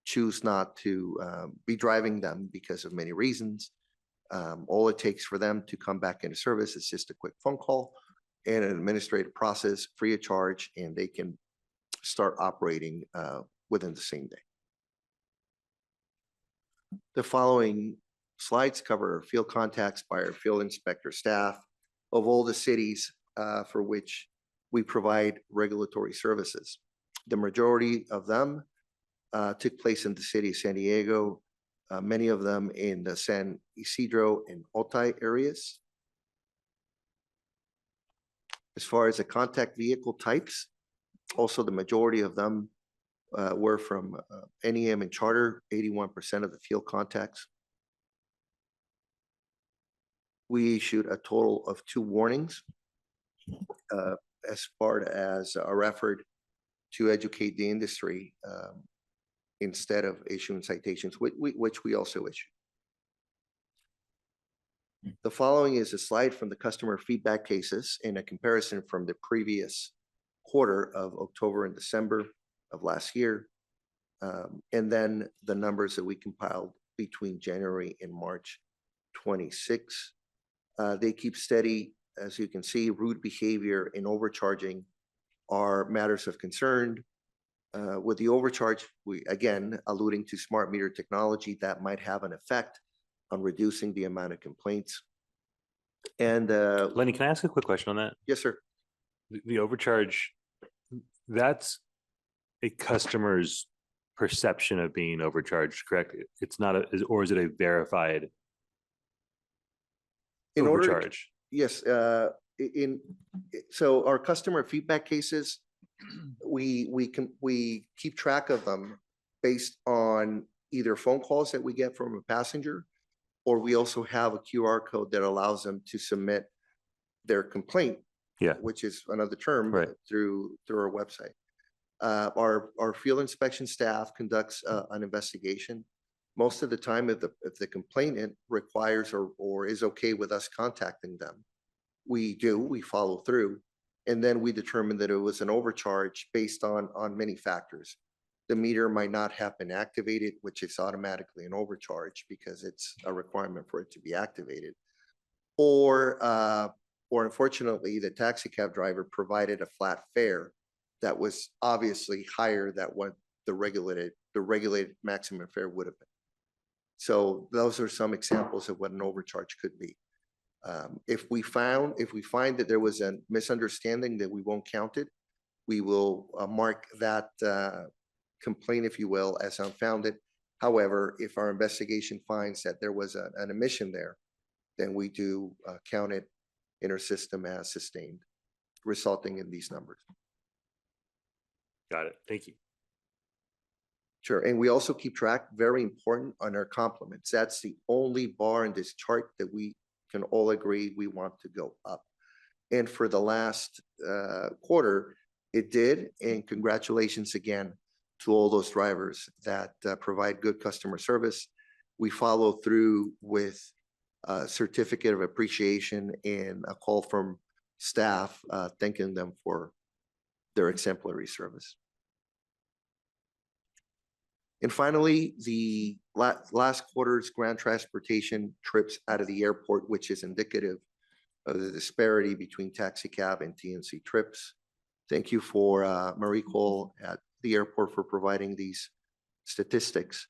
choose not to be driving them because of many reasons. All it takes for them to come back into service is just a quick phone call and an administrative process free of charge, and they can start operating within the same day. The following slides cover field contacts by our field inspector staff of all the cities for which we provide regulatory services. The majority of them took place in the city of San Diego, many of them in the San Isidro and Otay areas. As far as the contact vehicle types, also the majority of them were from NEM and charter, 81% of the field contacts. We issued a total of 2 warnings as part as our effort to educate the industry instead of issuing citations, which we also issued. The following is a slide from the customer feedback cases in a comparison from the previous quarter of October and December of last year. And then the numbers that we compiled between January and March 26. They keep steady. As you can see, rude behavior and overcharging are matters of concern. With the overcharge, we again alluding to smart meter technology that might have an effect on reducing the amount of complaints. And Lenny, can I ask a quick question on that? yes, sir. The overcharge, that's a customer's perception of being overcharged, correct? It's not or is it a verified In order, overcharge? yes. So our customer feedback cases, we keep track of them based on either phone calls that we get from a passenger, or we also have a QR code that allows them to submit their complaint, Yeah. which is another term, Right. through our website. Our field inspection staff conducts an investigation. Most of the time, if the complainant requires or is okay with us contacting them, we follow through. And then we determine that it was an overcharge based on many factors. The meter might not have been activated, which is automatically an overcharge because it's a requirement for it to be activated. Or unfortunately, the taxi cab driver provided a flat fare that was obviously higher than what the regulated maximum fare would have been. So those are some examples of what an overcharge could be. If we find that there was a misunderstanding, that we won't count it, we will mark that complaint, if you will, as unfounded. However, if our investigation finds that there was an omission there, then we do count it in our system as sustained, resulting in these numbers. Got it. Thank you. Sure. And we also keep track, very important, on our compliments. That's the only bar in this chart that we can all agree we want to go up. And for the last quarter, it did. And congratulations again to all those drivers that provide good customer service. We follow through with a certificate of appreciation and a call from staff thanking them for their exemplary service. And finally, the last quarter's ground transportation trips out of the airport, which is indicative of the disparity between taxicab and TNC trips. Thank you for Marie Cole at the airport for providing these statistics.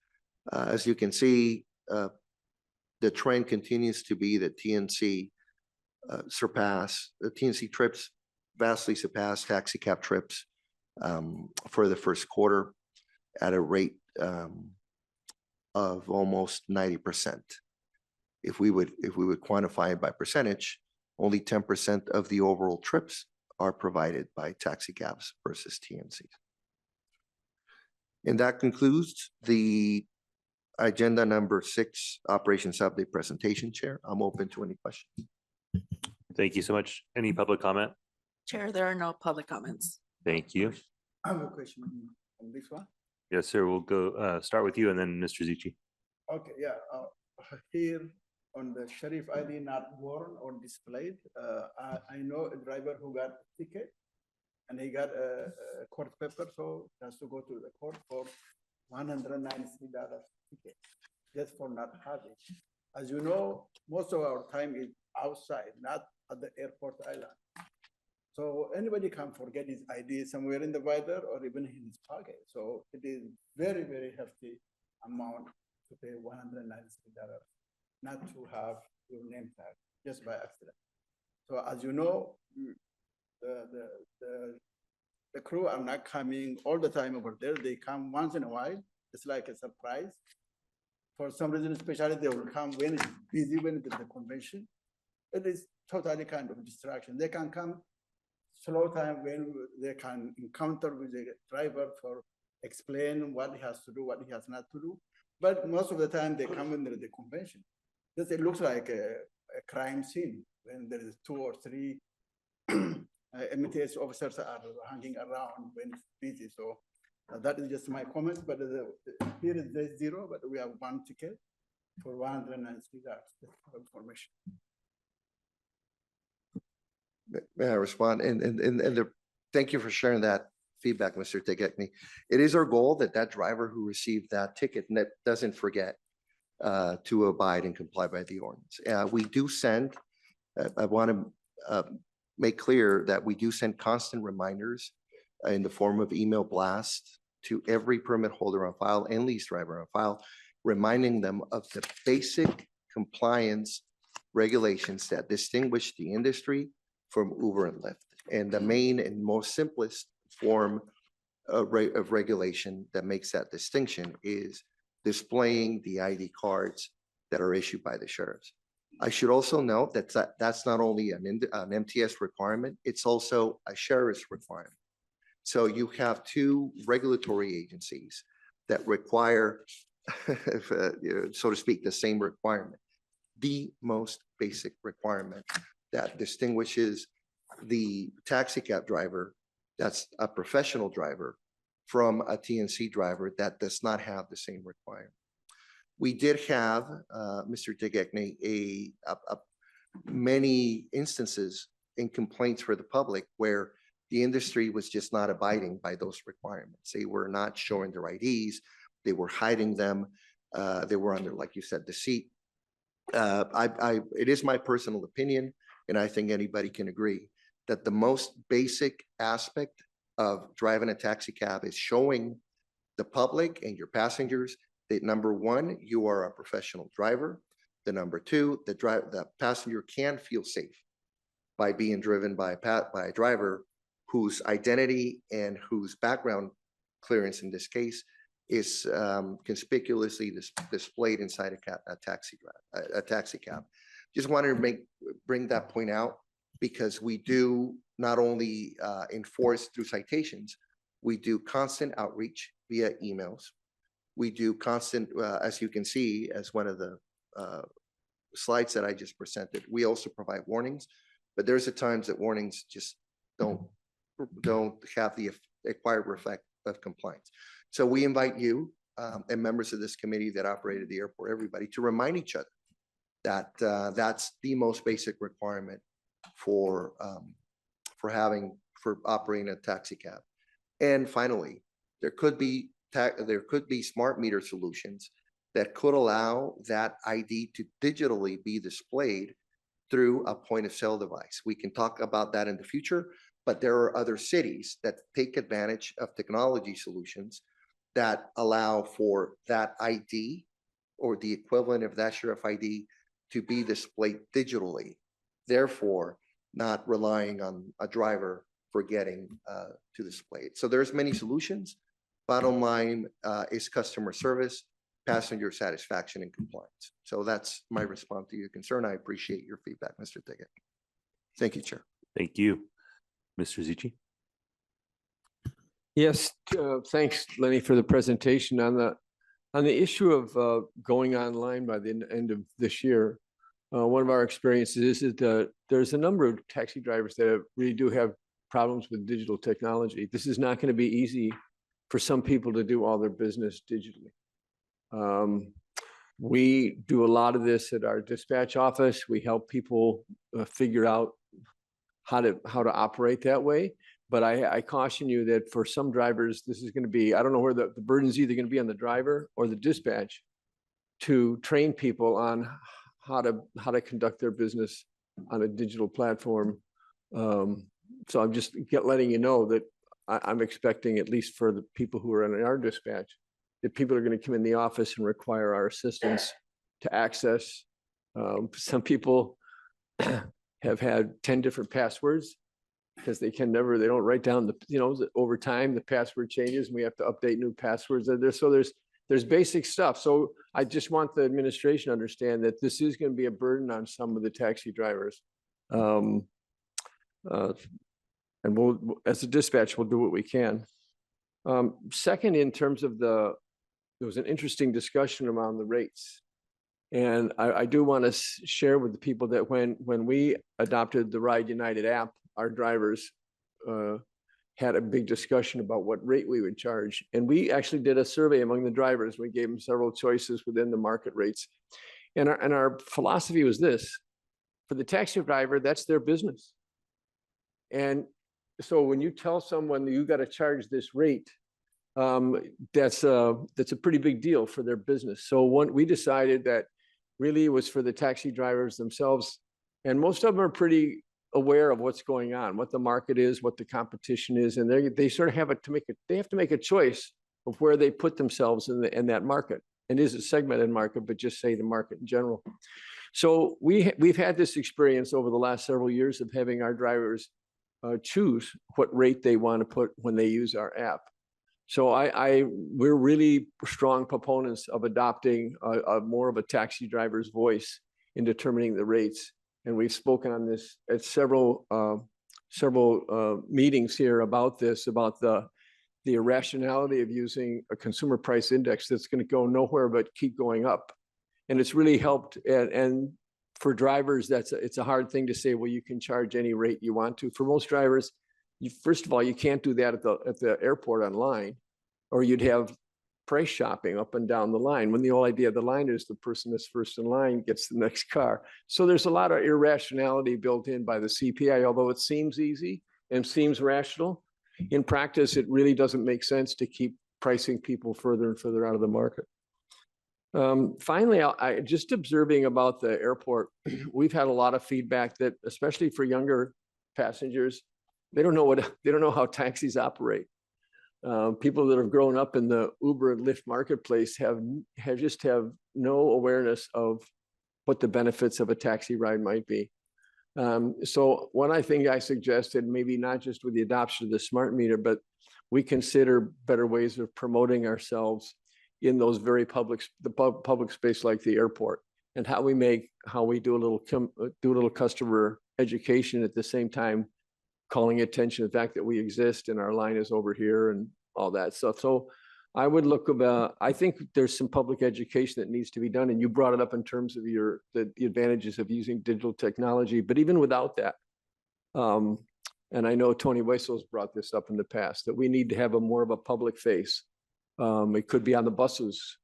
As you can see, the trend continues to be that TNC trips vastly surpass taxicab trips for the first quarter at a rate of almost 90%. If we would quantify it by percentage, only 10% of the overall trips are provided by taxicabs versus TNCs. And that concludes the agenda number 6, operations update presentation. Chair, I'm open to any questions. Thank you so much. Any public comment? Chair, there are no public comments. Thank you. I have a question on this one. Yes, sir. We'll go, start with you and then Mr. Zichi. Okay, yeah, here on the sheriff ID not worn or displayed, I know a driver who got a ticket and he got a court paper, so he has to go to the court for $193 ticket, just for not having. As you know, most of our time is outside, not at the airport island. So anybody can forget his ID somewhere in the rider or even in his pocket. So it is very, very hefty amount to pay $193, not to have your name tag just by accident. So as you know, the crew are not coming all the time over there. They come once in a while. It's like a surprise. For some reason, especially they will come when it's busy, when it's the convention. It is totally kind of distraction. They can come slow time when they can encounter with the driver for explain what he has to do, what he has not to do. But most of the time they come in the convention. It looks like a crime scene when there is 2 or 3 MTS officers are hanging around when it's busy. So that is just my comment, but here is day 0, but we have 1 ticket for $193 information. May I respond? Thank you for sharing that feedback, Mr. Tegekny. It is our goal that that driver who received that ticket doesn't forget to abide and comply by the ordinance. We do send, I want to make clear that we do send constant reminders in the form of email blast to every permit holder on file and lease driver on file, reminding them of the basic compliance regulations that distinguish the industry from Uber and Lyft. And the main and most simplest form of regulation that makes that distinction is displaying the ID cards that are issued by the sheriffs. I should also note that that's not only an MTS requirement, it's also a sheriff's requirement. So you have 2 regulatory agencies that require, so to speak, the same requirement. The most basic requirement that distinguishes the taxi cab driver, that's a professional driver, from a TNC driver that does not have the same requirement. We did have, Mr. Tegekny, many instances in complaints for the public where the industry was just not abiding by those requirements. They were not showing their IDs, they were hiding them, they were under, like you said, deceit. It is my personal opinion, and I think anybody can agree, that the most basic aspect of driving a taxi cab is showing the public and your passengers that, number 1, you are a professional driver. The number 2, the passenger can feel safe by being driven by a driver whose identity and whose background clearance in this case is conspicuously displayed inside a taxi cab. Just wanted to bring that point out, because we do not only enforce through citations, we do constant outreach via emails. We do constant, as you can see, as one of the slides that I just presented, we also provide warnings, but there's at times that warnings just don't have the required effect of compliance. So we invite you and members of this committee that operated the airport, everybody, to remind each other that that's the most basic requirement for operating a taxi cab. And finally, there could be smart meter solutions that could allow that ID to digitally be displayed through a point of sale device. We can talk about that in the future, but there are other cities that take advantage of technology solutions that allow for that ID or the equivalent of that sheriff ID to be displayed digitally, therefore not relying on a driver forgetting to display it. So there's many solutions. Bottom line is customer service, passenger satisfaction, and compliance. So that's my response to your concern. I appreciate your feedback, Mr. Tiggett. Thank you, Chair. Thank you. Mr. Zichi? Yes, thanks, Lenny, for the presentation. On the issue of going online by the end of this year, one of our experiences is that there's a number of taxi drivers that really do have problems with digital technology. This is not going to be easy for some people to do all their business digitally. We do a lot of this at our dispatch office. We help people figure out how to operate that way. But I caution you that for some drivers, this is going to be, I don't know where the burden's either going to be on the driver or the dispatch to train people on how to conduct their business on a digital platform. So I'm just letting you know that I'm expecting, at least for the people who are in our dispatch, that people are going to come in the office and require our assistance to access. Some people have had 10 different passwords because they don't write down over time, the password changes and we have to update new passwords. So there's basic stuff. So I just want the administration to understand that this is going to be a burden on some of the taxi drivers. And we'll, as a dispatch, we'll do what we can. Second, in terms of there was an interesting discussion around the rates. And I do want to share with the people that when we adopted the Ride United app, our drivers had a big discussion about what rate we would charge. And we actually did a survey among the drivers. We gave them several choices within the market rates. And our philosophy was this: for the taxi driver, that's their business. And so when you tell someone that you got to charge this rate, that's a pretty big deal for their business. So we decided that really it was for the taxi drivers themselves. And most of them are pretty aware of what's going on, what the market is, what the competition is. And they sort of have to make a choice of where they put themselves in that market. And is a segmented market, but just say the market in general. So we've had this experience over the last several years of having our drivers choose what rate they want to put when they use our app. So we're really strong proponents of adopting more of a taxi driver's voice in determining the rates. And we've spoken on this at several meetings here about this, about the irrationality of using a consumer price index that's going to go nowhere but keep going up. And it's really helped. And for drivers, it's a hard thing to say, well, you can charge any rate you want to. For most drivers, first of all, you can't do that at the airport online, or you'd have price shopping up and down the line, when the whole idea of the line is the person that's first in line gets the next car. So there's a lot of irrationality built in by the CPI, although it seems easy and seems rational. In practice, it really doesn't make sense to keep pricing people further and further out of the market. Finally, just observing about the airport, we've had a lot of feedback that, especially for younger passengers, they don't know how taxis operate. People that have grown up in the Uber and Lyft marketplace have no awareness of what the benefits of a taxi ride might be. So one thing I suggested, maybe not just with the adoption of the smart meter, but we consider better ways of promoting ourselves in those very public space like the airport, and how we do a little customer education at the same time, calling attention to the fact that we exist and our line is over here and all that stuff. So I would I think there's some public education that needs to be done. And you brought it up in terms of the advantages of using digital technology, but even without that, and I know Tony Wessel's brought this up in the past, that we need to have more of a public face. It could be on the buses,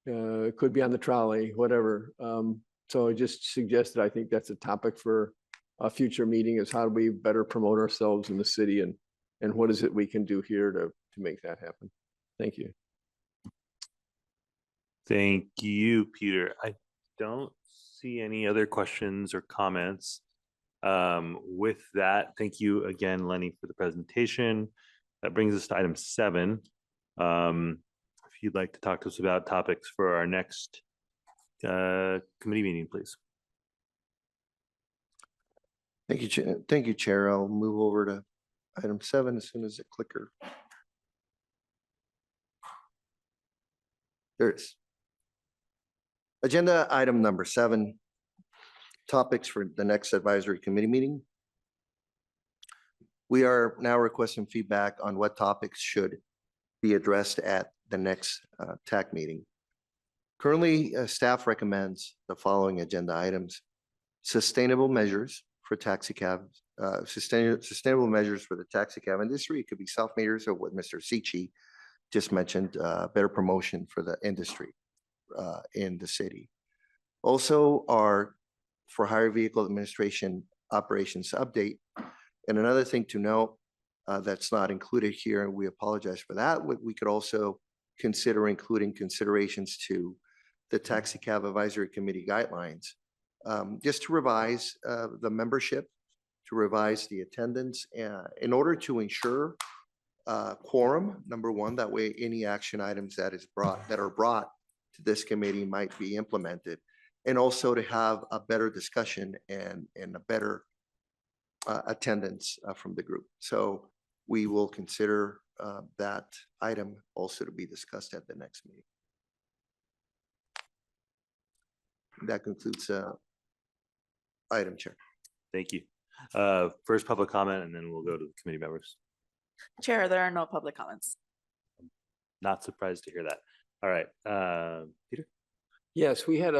it could be on the trolley, whatever. So I just suggested, I think that's a topic for a future meeting, is how do we better promote ourselves in the city, and what is it we can do here to make that happen. Thank you. Thank you, Peter. I don't see any other questions or comments. With that, thank you again, Lenny, for the presentation. That brings us to item 7. If you'd like to talk to us about topics for our next committee meeting, please. Thank you, Chair. I'll move over to item 7 as soon as the clicker. There it is. Agenda item number 7, topics for the next advisory committee meeting. We are now requesting feedback on what topics should be addressed at the next TAC meeting. Currently, staff recommends the following agenda items: sustainable measures for taxicabs, sustainable measures for the taxicab industry. It could be self-meters, or what Mr. Sichi just mentioned, better promotion for the industry in the city. Also, our for-hire vehicle administration operations update. And another thing to note that's not included here, and we apologize for that, we could also consider including considerations to the Taxicab Advisory Committee guidelines, just to revise the membership, to revise the attendance, in order to ensure quorum, number one, that way any action items that are brought to this committee might be implemented, and also to have a better discussion and a better attendance from the group. So we will consider that item also to be discussed at the next meeting. That concludes item, Chair. Thank you. First public comment, and then we'll go to the committee members. Chair, there are no public comments. Not surprised to hear that. All right, Peter? Yes, we had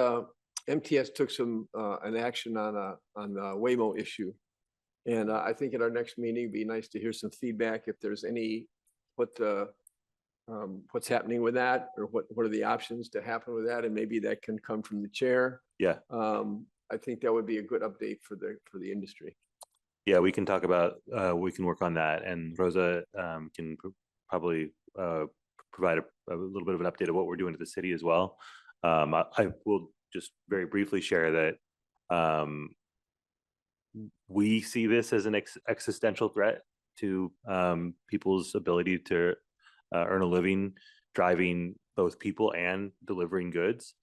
MTS took an action on the Waymo issue. And I think at our next meeting, it'd be nice to hear some feedback if there's what's happening with that, or what are the options to happen with that, and maybe that can come from the chair. Yeah. I think that would be a good update for the industry. Yeah, we can talk about, we can work on that, and Rosa can probably provide a little bit of an update of what we're doing to the city as well. I will just very briefly share that we see this as an existential threat to people's ability to earn a living driving both people and delivering goods.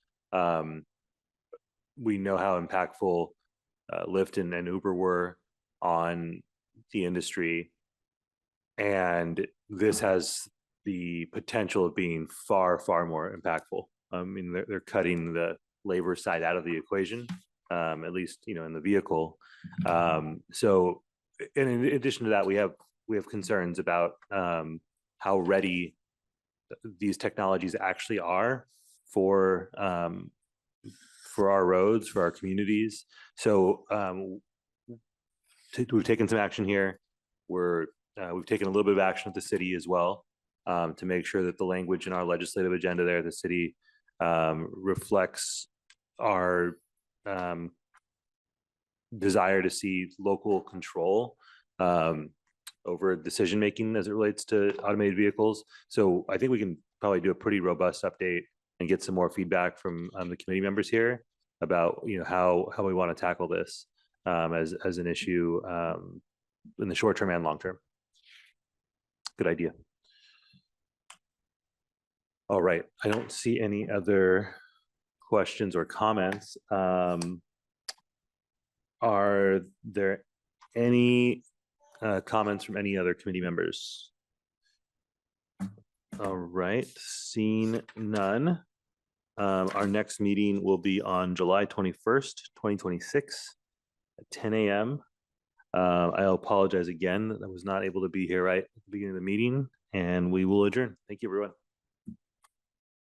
We know how impactful Lyft and Uber were on the industry, and this has the potential of being far, far more impactful. I mean, they're cutting the labor side out of the equation, at least, in the vehicle. So, and in addition to that, we have concerns about how ready these technologies actually are for our roads, for our communities. So we've taken some action here. We've taken a little bit of action at the city as well, to make sure that the language in our legislative agenda there, the city reflects our desire to see local control over decision making as it relates to automated vehicles. So I think we can probably do a pretty robust update and get some more feedback from the committee members here about how we want to tackle this as an issue in the short term and long term. Good idea. All right, I don't see any other questions or comments. Are there any comments from any other committee members? All right, seeing none. Our next meeting will be on July 21st, 2026 at 10 a.m. I apologize again that I was not able to be here right at the beginning of the meeting, and we will adjourn. Thank you, everyone.